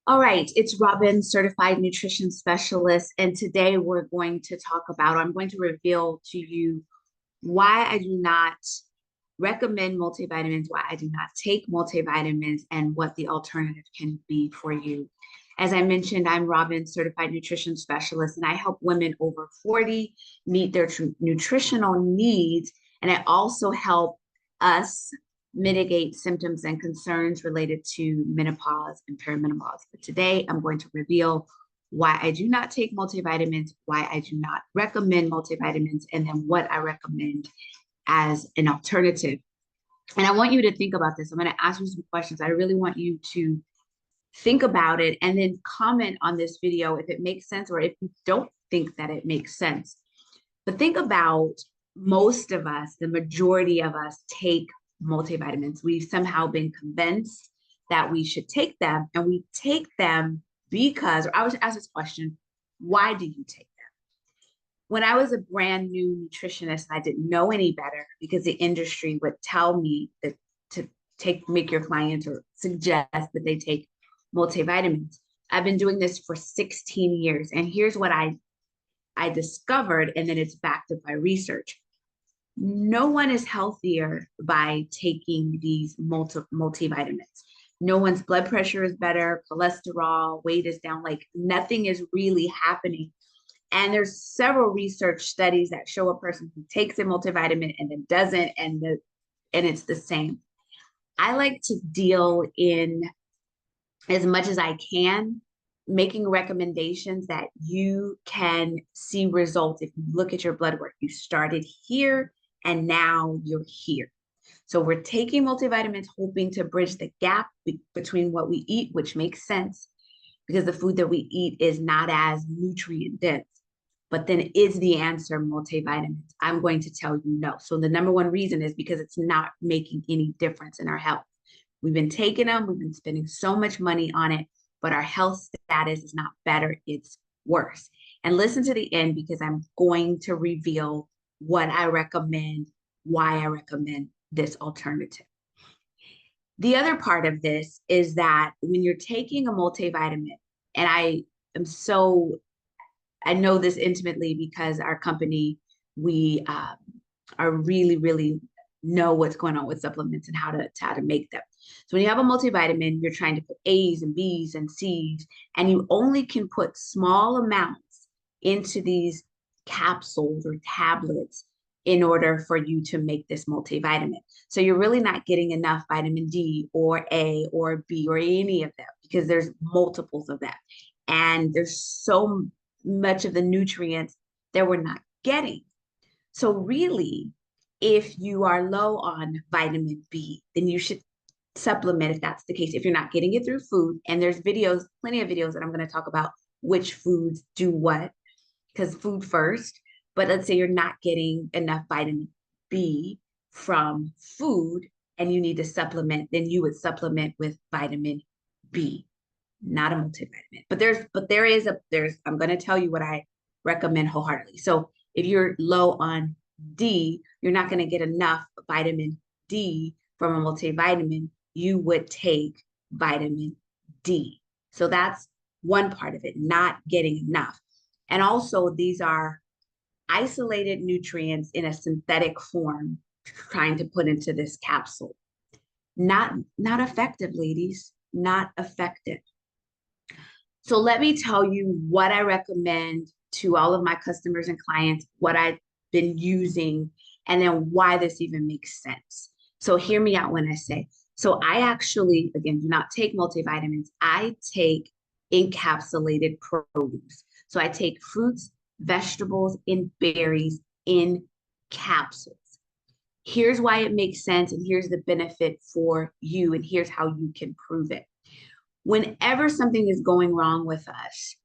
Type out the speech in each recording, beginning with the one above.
All right, it's Robin, certified nutrition specialist, and today we're going to talk about, I'm going to reveal to you why I do not recommend multivitamins, why I do not take multivitamins, and what the alternative can be for you. As I mentioned, I'm Robin, certified nutrition specialist, and I help women over 40 meet their nutritional needs. And I also help us mitigate symptoms and concerns related to menopause and perimenopause. But today I'm going to reveal why I do not take multivitamins, why I do not recommend multivitamins, and then what I recommend as an alternative. And I want you to think about this. I'm going to ask you some questions. I really want you to think about it and then comment on this video if it makes sense or if you don't think that it makes sense. But think about most of us, the majority of us take multivitamins. We've somehow been convinced that we should take them, and we take them because, or I was asked this question, why do you take them? When I was a brand new nutritionist, I didn't know any better because the industry would tell me that to make your clients or suggest that they take multivitamins. I've been doing this for 16 years, and here's what I discovered, and then it's backed up by research. No one is healthier by taking these multivitamins. No one's blood pressure is better, cholesterol, weight is down, like nothing is really happening. And there's several research studies that show a person who takes a multivitamin and then doesn't, and it's the same. I like to deal in as much as I can, making recommendations that you can see results. If you look at your blood work, you started here and now you're here. So we're taking multivitamins, hoping to bridge the gap between what we eat, which makes sense because the food that we eat is not as nutrient dense. But then is the answer multivitamins? I'm going to tell you no. So the number one reason is because it's not making any difference in our health. We've been taking them, we've been spending so much money on it, but our health status is not better, it's worse. And listen to the end because I'm going to reveal what I recommend, why I recommend this alternative. The other part of this is that when you're taking a multivitamin, and I know this intimately because our company, we are really know what's going on with supplements and how to make them. So when you have a multivitamin, you're trying to put A's and B's and C's, and you only can put small amounts into these capsules or tablets in order for you to make this multivitamin. So you're really not getting enough vitamin D or A or B or any of them because there's multiples of that. And there's so much of the nutrients that we're not getting. So really, if you are low on vitamin B, then you should supplement if that's the case. If you're not getting it through food, and there's videos, plenty of videos that I'm going to talk about which foods do what, because food first. But let's say you're not getting enough vitamin B from food and you need to supplement, then you would supplement with vitamin B, not a multivitamin. I'm going to tell you what I recommend wholeheartedly. So if you're low on D, you're not going to get enough vitamin D from a multivitamin. You would take vitamin D. So that's one part of it, not getting enough. And also, these are isolated nutrients in a synthetic form trying to put into this capsule. Not effective, ladies, not effective. So let me tell you what I recommend to all of my customers and clients, what I've been using, and then why this even makes sense. So hear me out when I say, so I actually, again, do not take multivitamins. I take encapsulated produce. So I take fruits, vegetables, and berries in capsules. Here's why it makes sense, and here's the benefit for you, and here's how you can prove it. Whenever something is going wrong with us,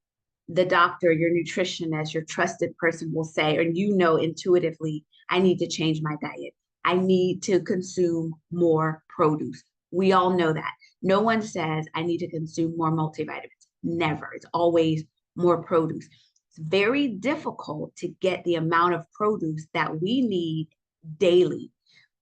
the doctor, your nutritionist, your trusted person will say, or you know intuitively, I need to change my diet. I need to consume more produce. We all know that. No one says, I need to consume more multivitamins. Never. It's always more produce. It's very difficult to get the amount of produce that we need daily.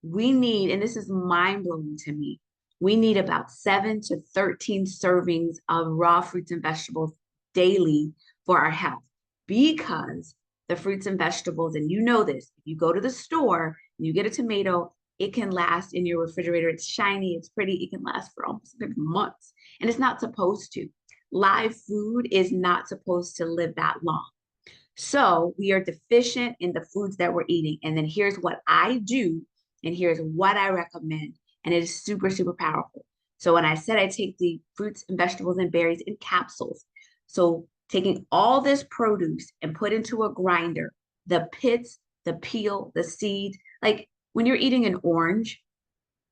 We need, and this is mind blowing to me, we need about 7 to 13 servings of raw fruits and vegetables daily for our health, because the fruits and vegetables, and you know this, if you go to the store and you get a tomato, it can last in your refrigerator. It's shiny, it's pretty, it can last for almost months, and it's not supposed to. Live food is not supposed to live that long. So we are deficient in the foods that we're eating. And then here's what I do, and here's what I recommend. And it is super, super powerful. So when I said I take the fruits and vegetables and berries in capsules, so taking all this produce and put into a grinder, the pits, the peel, the seed, like when you're eating an orange,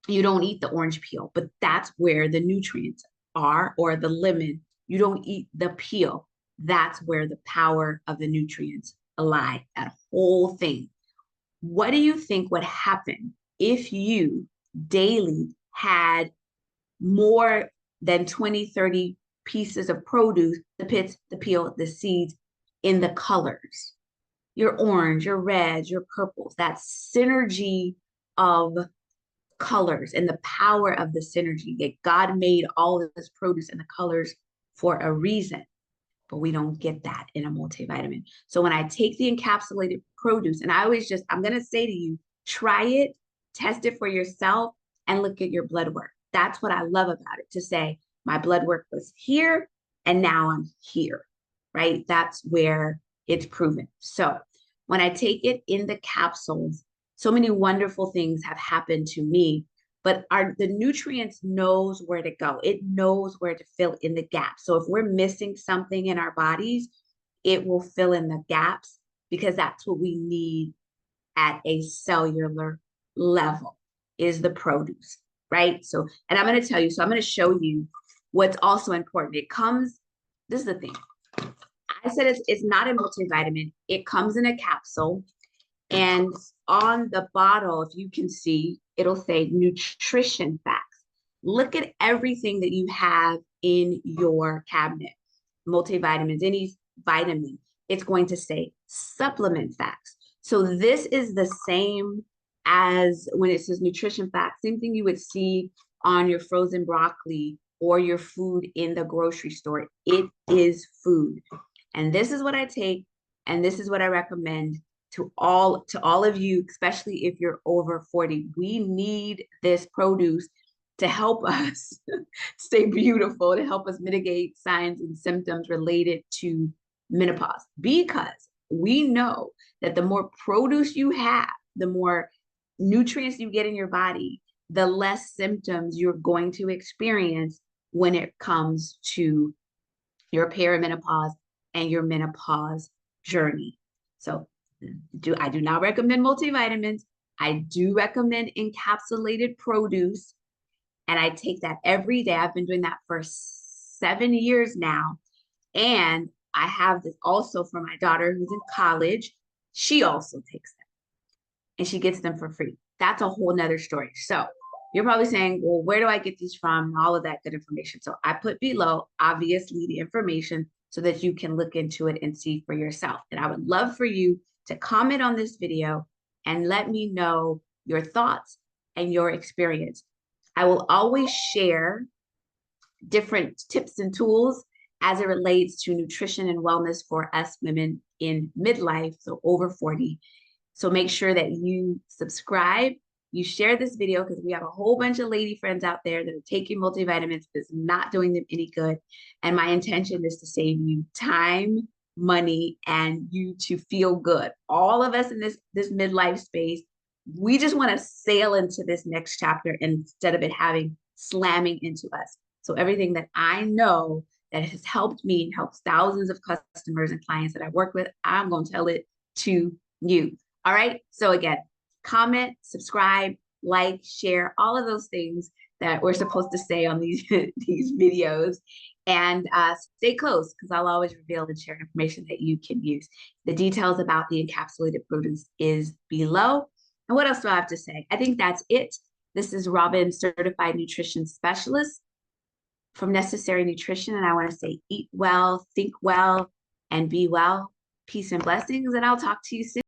you don't eat the orange peel, but that's where the nutrients are, or the lemon, you don't eat the peel. That's where the power of the nutrients lie, that whole thing. What do you think would happen if you daily had more than 20, 30 pieces of produce, the pits, the peel, the seeds, in the colors? Your orange, your reds, your purples, that synergy of colors and the power of the synergy. That God made all of this produce and the colors for a reason, but we don't get that in a multivitamin. So when I take the encapsulated produce, and I'm going to say to you, try it, test it for yourself, and look at your blood work. That's what I love about it, to say my blood work was here and now I'm here, right? That's where it's proven. So when I take it in the capsules, so many wonderful things have happened to me, but the nutrients knows where to go. It knows where to fill in the gaps. So if we're missing something in our bodies, it will fill in the gaps, because that's what we need at a cellular level, is the produce, right? So, and I'm going to tell you, so I'm going to show you what's also important. This is the thing. I said it's not a multivitamin. It comes in a capsule. And on the bottle, if you can see, it'll say nutrition facts. Look at everything that you have in your cabinet. Multivitamins, any vitamin, it's going to say supplement facts. So this is the same as when it says nutrition facts, same thing you would see on your frozen broccoli or your food in the grocery store. It is food. And this is what I take, and this is what I recommend to all of you, especially if you're over 40. We need this produce to help us stay beautiful, to help us mitigate signs and symptoms related to menopause, because we know that the more produce you have, the more nutrients you get in your body, the less symptoms you're going to experience when it comes to your perimenopause and your menopause journey. So I do not recommend multivitamins. I do recommend encapsulated produce, and I take that every day. I've been doing that for 7 years now. And I have this also for my daughter who's in college. She also takes them, and she gets them for free. That's a whole nother story. So you're probably saying, well, where do I get these from? All of that good information. So I put below, obviously, the information so that you can look into it and see for yourself. And I would love for you to comment on this video and let me know your thoughts and your experience. I will always share different tips and tools as it relates to nutrition and wellness for us women in midlife, so over 40. So make sure that you subscribe, you share this video, because we have a whole bunch of lady friends out there that are taking multivitamins, but it's not doing them any good. And my intention is to save you time, money, and you to feel good. All of us in this midlife space, we just want to sail into this next chapter instead of it slamming into us. So everything that I know that has helped me and helps thousands of customers and clients that I work with, I'm going to tell it to you. All right. So again, comment, subscribe, like, share, all of those things that we're supposed to say on these videos, and stay close, because I'll always reveal and share information that you can use. The details about the encapsulated produce is below. And what else do I have to say? I think that's it. This is Robin, Certified Nutrition Specialist from Necessary Nutrition. And I want to say, eat well, think well, and be well. Peace and blessings. And I'll talk to you soon.